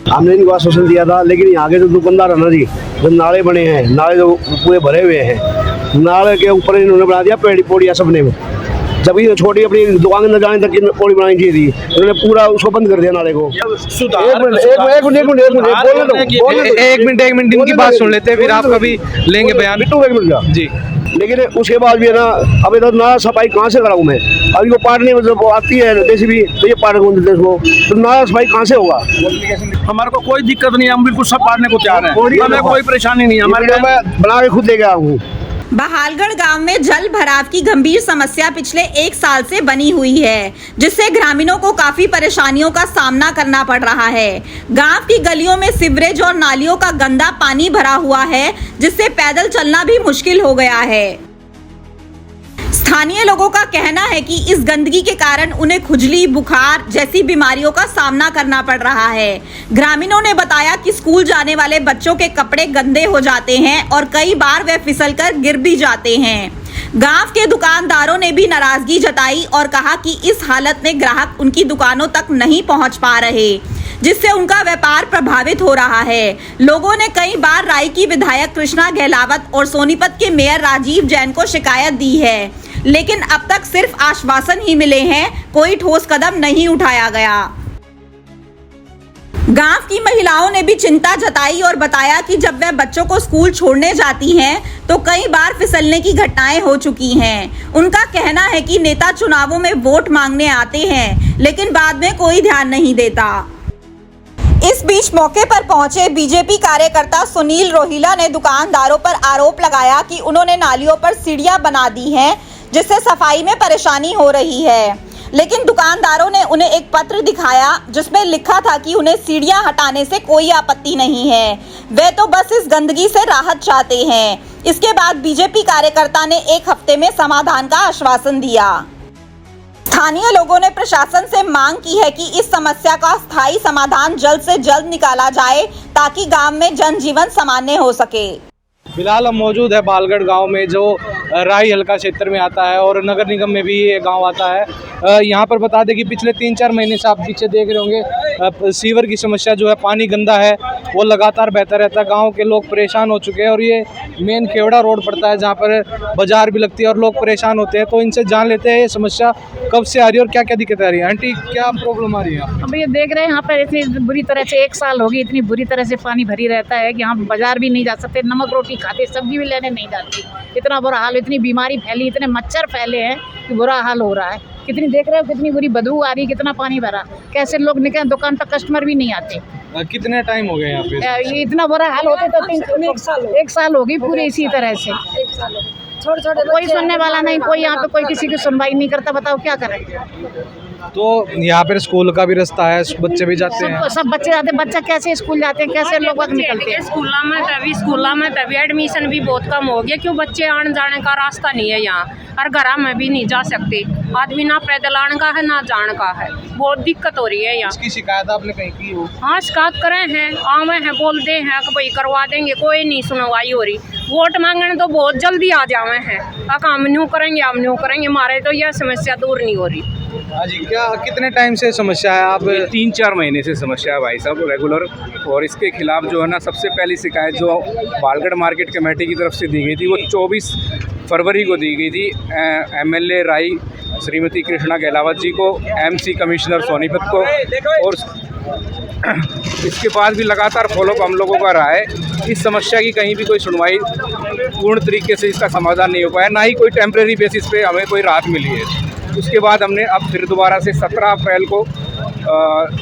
हमने इनको आश्वासन दिया था, लेकिन यहाँ के जो दुकानदार है ना जी, जो नाले बने हैं, नाले जो पूरे भरे हुए हैं, नाले के ऊपर इन्होंने बना दिया पेड़ी पौड़ियाँ सबने में। जब ये छोटी अपनी दुकान न जाने तक की पौड़ी बनानी चाहिए थी, इन्होंने पूरा उसको बंद कर दिया नाले को। एक मिनट इनकी बात सुन लेते हैं, फिर आपका भी लेंगे बयान। जी, लेकिन उसके बाद भी है ना, अब इधर ना सफाई कहाँ से कराऊँ मैं? अभी वो पाटने जब आती है जेसीबी, तो ये पाटने को देते उसको, तो ना सफाई कहाँ से होगा? हमारे को कोई दिक्कत नहीं है, हम बिल्कुल सब पाटने को तैयार हैं, हमें कोई परेशानी नहीं है। हमारे मैं बना के खुद लेके आया हूँ। बहालगढ़ गांव में जल भराव की गंभीर समस्या पिछले 1 साल से बनी हुई है, जिससे ग्रामीणों को काफी परेशानियों का सामना करना पड़ रहा है। गांव की गलियों में सीवरेज और नालियों का गंदा पानी भरा हुआ है, जिससे पैदल चलना भी मुश्किल हो गया है। स्थानीय लोगों का कहना है कि इस गंदगी के कारण उन्हें खुजली, बुखार जैसी बीमारियों का सामना करना पड़ रहा है। ग्रामीणों ने बताया कि स्कूल जाने वाले बच्चों के कपड़े गंदे हो जाते हैं और कई बार वे फिसलकर गिर भी जाते हैं। गांव के दुकानदारों ने भी नाराजगी जताई और कहा कि इस हालत में ग्राहक उनकी दुकानों तक नहीं पहुंच पा रहे, जिससे उनका व्यापार प्रभावित हो रहा है। लोगों ने कई बार राई की विधायक कृष्णा गहलावत और सोनीपत के मेयर राजीव जैन को शिकायत दी है, लेकिन अब तक सिर्फ आश्वासन ही मिले हैं, कोई ठोस कदम नहीं उठाया गया। गांव की महिलाओं ने भी चिंता जताई और बताया कि जब वे बच्चों को स्कूल छोड़ने जाती हैं तो कई बार फिसलने की घटनाएं हो चुकी हैं। उनका कहना है कि नेता चुनावों में वोट मांगने आते हैं, लेकिन बाद में कोई ध्यान नहीं देता। इस बीच मौके पर पहुंचे बीजेपी कार्यकर्ता सुनील रोहिला ने दुकानदारों पर आरोप लगाया कि उन्होंने नालियों पर सीढ़ियां बना दी हैं, जिससे सफाई में परेशानी हो रही है। लेकिन दुकानदारों ने उन्हें एक पत्र दिखाया जिसमें लिखा था कि उन्हें सीढ़ियां हटाने से कोई आपत्ति नहीं है, वे तो बस इस गंदगी से राहत चाहते हैं। इसके बाद बीजेपी कार्यकर्ता ने 1 हफ्ते में समाधान का आश्वासन दिया। स्थानीय लोगों ने प्रशासन से मांग की है कि इस समस्या का स्थायी समाधान जल्द से जल्द निकाला जाए, ताकि गांव में जनजीवन सामान्य हो सके। फिलहाल हम मौजूद है बहालगढ़ गांव में, जो राई हल्का क्षेत्र में आता है और नगर निगम में भी ये गांव आता है। यहाँ पर बता दें कि पिछले 3-4 महीने से आप पीछे देख रहे होंगे, सीवर की समस्या जो है, पानी गंदा है, वो लगातार बहता रहता है। गांव के लोग परेशान हो चुके हैं और ये मेन खेवड़ा रोड पड़ता है, जहाँ पर बाजार भी लगती है और लोग परेशान होते हैं। तो इनसे जान लेते हैं ये समस्या कब से आ रही है और क्या क्या दिक्कत आ रही है। आंटी, क्या प्रॉब्लम आ रही है? अब ये देख रहे हैं यहाँ पर इतनी बुरी तरह से 1 साल होगी, इतनी बुरी तरह से पानी भरी रहता है कि यहाँ बाजार भी नहीं जा सकते, नमक रोटी खाते, सब्जी भी लेने नहीं जाती। इतना बुरा हाल, इतनी बीमारी फैली, इतने मच्छर फैले हैं कि बुरा हाल हो रहा है। कितनी देख रहे हो, कितनी बुरी बदबू आ रही है, कितना पानी भरा, कैसे लोग निकले, दुकान पर कस्टमर भी नहीं आते। कितने टाइम हो गए यहाँ पे? ये इतना बुरा हाल होते तो 1 साल होगी पूरी इसी तरह से। कोई सुनने वाला नहीं, कोई यहाँ पे कोई किसी की सुनवाई नहीं करता। बताओ क्या करें? तो यहाँ पर स्कूल का भी रास्ता है, बच्चे भी जाते हैं, सब बच्चे जाते हैं। बच्चा कैसे स्कूल जाते हैं, कैसे लोग निकलते हैं? स्कूल में तभी एडमिशन भी बहुत कम हो गया, क्यों बच्चे आने जाने का रास्ता नहीं है यहाँ, और घर में भी नहीं जा सकते। आदमी ना पैदल आने का है ना जाने का है, बहुत दिक्कत हो रही है यहाँ। इसकी शिकायत आपने कहीं की हो? हाँ, शिकायत करे हैं, आवे हैं, बोलते हैं कि भाई करवा देंगे, कोई नहीं सुनवाई हो रही। वोट मांगने तो बहुत जल्दी आ जावे हैं, हम न्यू करेंगे, हम न्यू करेंगे, हमारे तो यह समस्या दूर नहीं हो रही। हाँ जी, क्या कितने टाइम से समस्या है? आप 3-4 महीने से समस्या है भाई साहब, रेगुलर। और इसके खिलाफ जो है ना, सबसे पहली शिकायत जो बहालगढ़ मार्केट कमेटी की तरफ से दी गई थी, वो 24 फरवरी को दी गई थी MLA राई श्रीमती कृष्णा गहलावत जी को, MC कमिश्नर सोनीपत को, और इसके बाद भी लगातार फॉलोअप हम लोगों का रहा है। इस समस्या की कहीं भी कोई सुनवाई पूर्ण तरीके से इसका समाधान नहीं हो पाया, ना ही कोई टेम्परेरी बेसिस पे हमें कोई राहत मिली है। उसके बाद हमने अब फिर दोबारा से 17 अप्रैल को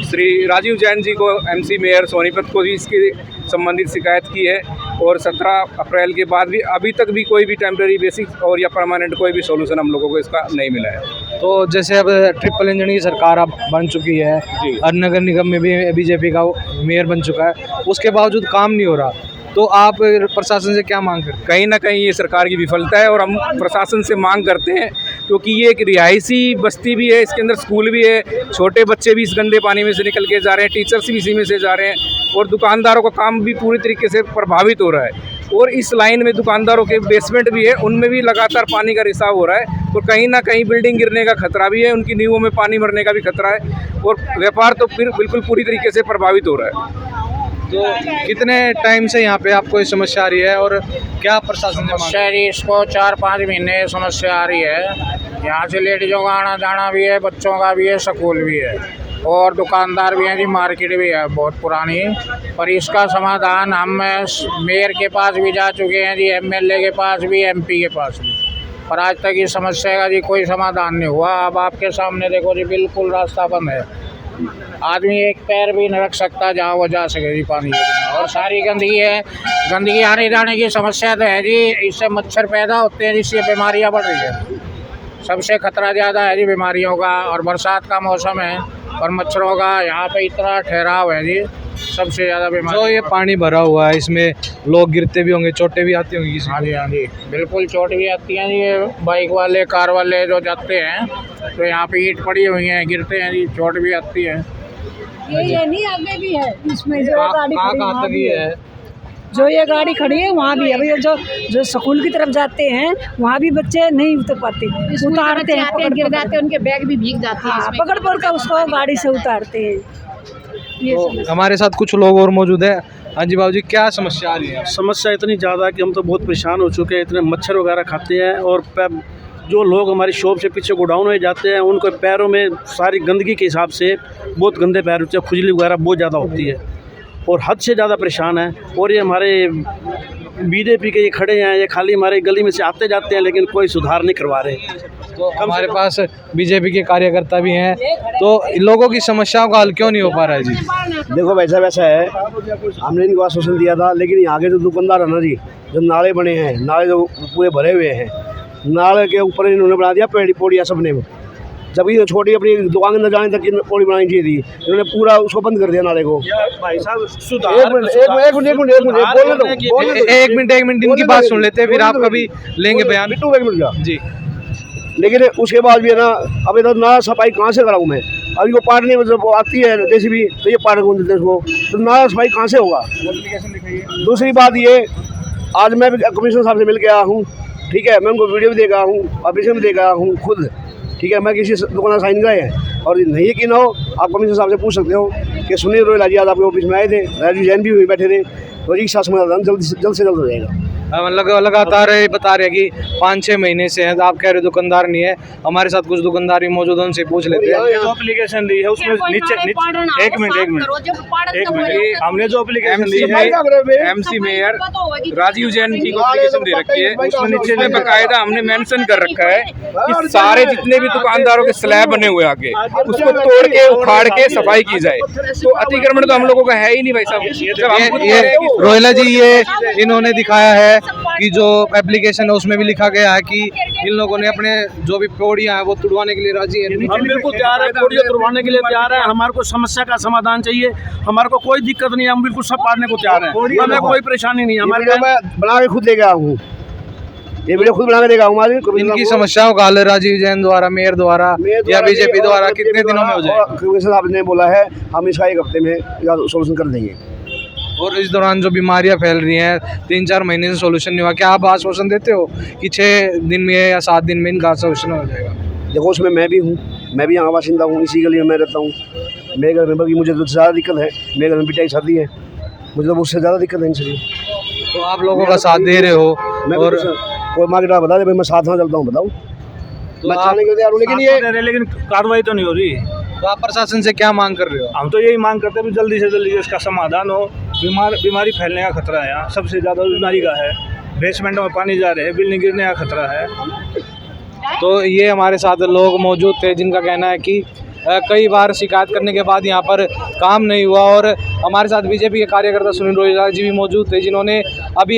श्री राजीव जैन जी को, MC मेयर सोनीपत को भी इसकी संबंधित शिकायत की है, और 17 अप्रैल के बाद भी अभी तक भी कोई भी टेम्परेरी बेसिस और या परमानेंट कोई भी सॉल्यूशन हम लोगों को इसका नहीं मिला है। तो जैसे अब ट्रिपल इंजन की सरकार अब बन चुकी है और नगर निगम में भी बीजेपी का मेयर बन चुका है, उसके बावजूद काम नहीं हो रहा, तो आप प्रशासन से क्या मांग करते हैं? कहीं ना कहीं ये सरकार की विफलता है, और हम प्रशासन से मांग करते हैं, क्योंकि ये एक रिहायशी बस्ती भी है, इसके अंदर स्कूल भी है, छोटे बच्चे भी इस गंदे पानी में से निकल के जा रहे हैं, टीचर्स भी इसी में से जा रहे हैं, और दुकानदारों का काम भी पूरी तरीके से प्रभावित हो रहा है। और इस लाइन में दुकानदारों के बेसमेंट भी है, उनमें भी लगातार पानी का रिसाव हो रहा है, और कहीं ना कहीं बिल्डिंग गिरने का खतरा भी है, उनकी नींवों में पानी भरने का भी खतरा है, और व्यापार तो फिर बिल्कुल पूरी तरीके से प्रभावित हो रहा है। तो कितने टाइम से यहाँ पे आपको ये समस्या आ रही है और क्या प्रशासन ने मांग समस्या जी इसको 4-5 महीने समस्या आ रही है। यहाँ से लेडीजों का आना जाना भी है, बच्चों का भी है, स्कूल भी है और दुकानदार भी हैं जी, मार्केट भी है बहुत पुरानी। पर इसका समाधान हम मेयर के पास भी जा चुके हैं जी, एमएलए के पास भी, एमपी के पास भी, पर आज तक इस समस्या का जी कोई समाधान नहीं हुआ। अब आपके सामने देखो जी, बिल्कुल रास्ता बंद है, आदमी एक पैर भी नहीं रख सकता जहाँ वो जा सके जी पानी के बिना। और सारी गंदगी है, गंदगी आने जाने की समस्या तो है जी, इससे मच्छर पैदा होते हैं जिससे बीमारियाँ बढ़ रही है। सबसे खतरा ज़्यादा है जी बीमारियों का, और बरसात का मौसम है और मच्छरों का यहाँ पे इतना ठहराव है जी, सबसे ज़्यादा बीमारी। जो ये पानी भरा हुआ है इसमें लोग गिरते भी होंगे, चोटें भी आती होंगी किसी हाँ जी, हाँ जी, बिल्कुल चोट भी आती हैं जी। ये बाइक वाले, कार वाले जो जाते हैं तो यहाँ पे ईंट पड़ी हुई हैं, गिरते हैं जी, चोट भी आती है। ये नहीं आगे भी है इसमें जो गाड़ी कहाँ खड़ी कहाँ वहाँ तक भी ये है। है? जो ये गाड़ी खड़ी है वहाँ भी है भैया। जो स्कूल की तरफ जाते हैं वहाँ भी बच्चे नहीं उतर पाते, उतारते हैं, गिर जाते हैं, उनके बैग भी भीग जाते हैं, पकड़ पकड़ कर उसको गाड़ी से उतारते हैं। तो हमारे साथ कुछ लोग और मौजूद है। हाँ जी बाबूजी, क्या समस्या आ रही है? समस्या इतनी ज़्यादा कि हम तो बहुत परेशान हो चुके हैं। इतने मच्छर वगैरह खाते हैं और जो लोग हमारी शॉप से पीछे गोडाउन में जाते हैं उनको पैरों में सारी गंदगी के हिसाब से बहुत गंदे पैर होते हैं, खुजली वगैरह बहुत ज़्यादा होती है और हद से ज़्यादा परेशान है। और ये हमारे बीजेपी के ये खड़े हैं, ये खाली हमारे गली में से आते जाते हैं लेकिन कोई सुधार नहीं करवा रहे। तो हमारे पास बीजेपी के कार्यकर्ता भी हैं, तो इन लोगों की समस्याओं का हल क्यों नहीं हो पा रहा है जी? देखो वैसा है, हमने इनको आश्वासन दिया था, लेकिन यहाँ के जो दुकानदार है ना जी, जो नाले बने हैं, नाले जो पूरे भरे हुए हैं, नाले के ऊपर इन्होंने बना दिया पौड़ियाँ सबने। जब ये छोटी अपनी दुकान न जाने तक की पौड़ी बनानी चाहिए थी, इन्होंने पूरा उसको बंद कर दिया नाले को। भाई साहब एक मिनट इनकी बात सुन लेते हैं, फिर आपका भी लेंगे बयान जी। लेकिन उसके बाद भी है ना, अब इधर ना सफाई कहाँ से कराऊँ मैं? अब इनको पाटने में जब आती है जैसे भी, तो ये पाट कौन देते हैं उसको, तो ना सफाई कहाँ से होगा? दूसरी बात ये, आज मैं भी कमिश्नर साहब से मिल के आया हूँ, ठीक है, मैं उनको वीडियो भी देखा हूँ, ऑफिस में देखा हूँ खुद, ठीक है, मैं किसी दुकान साइन कराए हैं और नहीं यकीन हो आप कमिश्नर साहब से पूछ सकते हो कि सुनील रोयल जी आज आपके ऑफिस में आए थे, राजू जैन भी हुए बैठे थे, तो एक साथ समाधान जल्द से जल्द हो जाएगा। लगातार ये बता रहे हैं कि 5-6 महीने से है, तो आप कह रहे हो दुकानदार नहीं है। हमारे साथ कुछ दुकानदार ही मौजूद हैं, उनसे पूछ लेते हैं। जो एप्लीकेशन दी है उसमें नीचे एक मिनट हमने जो एप्लीकेशन दी है एमसी मेयर राजीव जैन जी को एप्लीकेशन दे रखी है, उसमें नीचे में बकायदा हमने मेंशन कर रखा है कि सारे जितने भी दुकानदारों के स्लैब बने हुए आगे उसको तोड़ के उखाड़ के सफाई की जाए। तो अतिक्रमण तो हम लोगों का है ही नहीं भाई साहब। ये रोहिला जी, ये इन्होंने दिखाया है कि जो एप्लीकेशन है उसमें भी लिखा गया है कि इन लोगों ने अपने जो भी पौड़ियां हैं वो तुड़वाने के लिए राजी है। हम बिल्कुल तैयार है, पौड़ियाँ तुड़वाने के लिए तैयार है। हमारे को समस्या का समाधान चाहिए, हमारे को कोई दिक्कत नहीं है, हम बिल्कुल सब पाड़ने को तैयार है, हमें कोई परेशानी नहीं है। हमारे मैं बना के खुद लेके आया हूँ, ये वीडियो खुद बना के देगा हमारी। इनकी समस्याओं का हल राजीव जैन द्वारा, मेयर द्वारा या बीजेपी द्वारा कितने दिनों में हो जाएगा? कमिश्नर साहब ने बोला है हम इसका 1 हफ्ते में सोल्यूशन कर देंगे। और इस दौरान जो बीमारियां फैल रही हैं 3-4 महीने से सोल्यूशन नहीं हुआ, क्या आप आश्वासन देते हो कि 6 दिन में या 7 दिन में इनका सोल्यूशन हो जाएगा? देखो उसमें मैं भी हूँ, मैं भी यहाँ बाशिंदा हूँ, इसी गली में मैं रहता हूँ। मेरे घर में बल्कि मुझे तो ज़्यादा दिक्कत है, मेरे घर में बेटा की शादी है, मुझे तो उससे ज़्यादा दिक्कत है इनसे। तो आप लोगों का साथ दे रहे हो और कोई मार्केट बता दे भाई मैं साथ में चलता हूँ, बताओ मैं चाहने के लिए, लेकिन कार्रवाई तो नहीं हो रही। तो आप प्रशासन से क्या मांग कर रहे हो? हम तो यही मांग करते हैं जल्दी से जल्दी इसका समाधान हो। बीमारी फैलने का खतरा है, यहाँ सबसे ज़्यादा बीमारी का है, बेसमेंट में पानी जा रहे हैं, बिल्डिंग गिरने का खतरा है। तो ये हमारे साथ लोग मौजूद थे जिनका कहना है कि कई बार शिकायत करने के बाद यहाँ पर काम नहीं हुआ। और हमारे साथ बीजेपी के कार्यकर्ता सुनील रोहिला जी भी मौजूद थे जिन्होंने अभी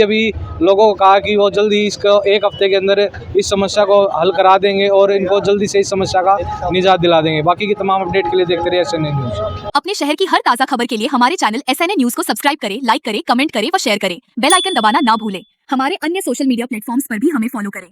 लोगों को कहा कि वो जल्दी इसको 1 हफ्ते के अंदर इस समस्या को हल करा देंगे और इनको जल्दी से इस समस्या का निजात दिला देंगे। बाकी की तमाम अपडेट के लिए देखते रहिए SNN न्यूज़। अपने शहर की हर ताज़ा खबर के लिए हमारे चैनल SNN न्यूज़ को सब्सक्राइब करें, लाइक करें, कमेंट करें व शेयर करें। बेल आइकन दबाना ना भूलें। हमारे अन्य सोशल मीडिया प्लेटफॉर्म्स पर भी हमें फॉलो करें।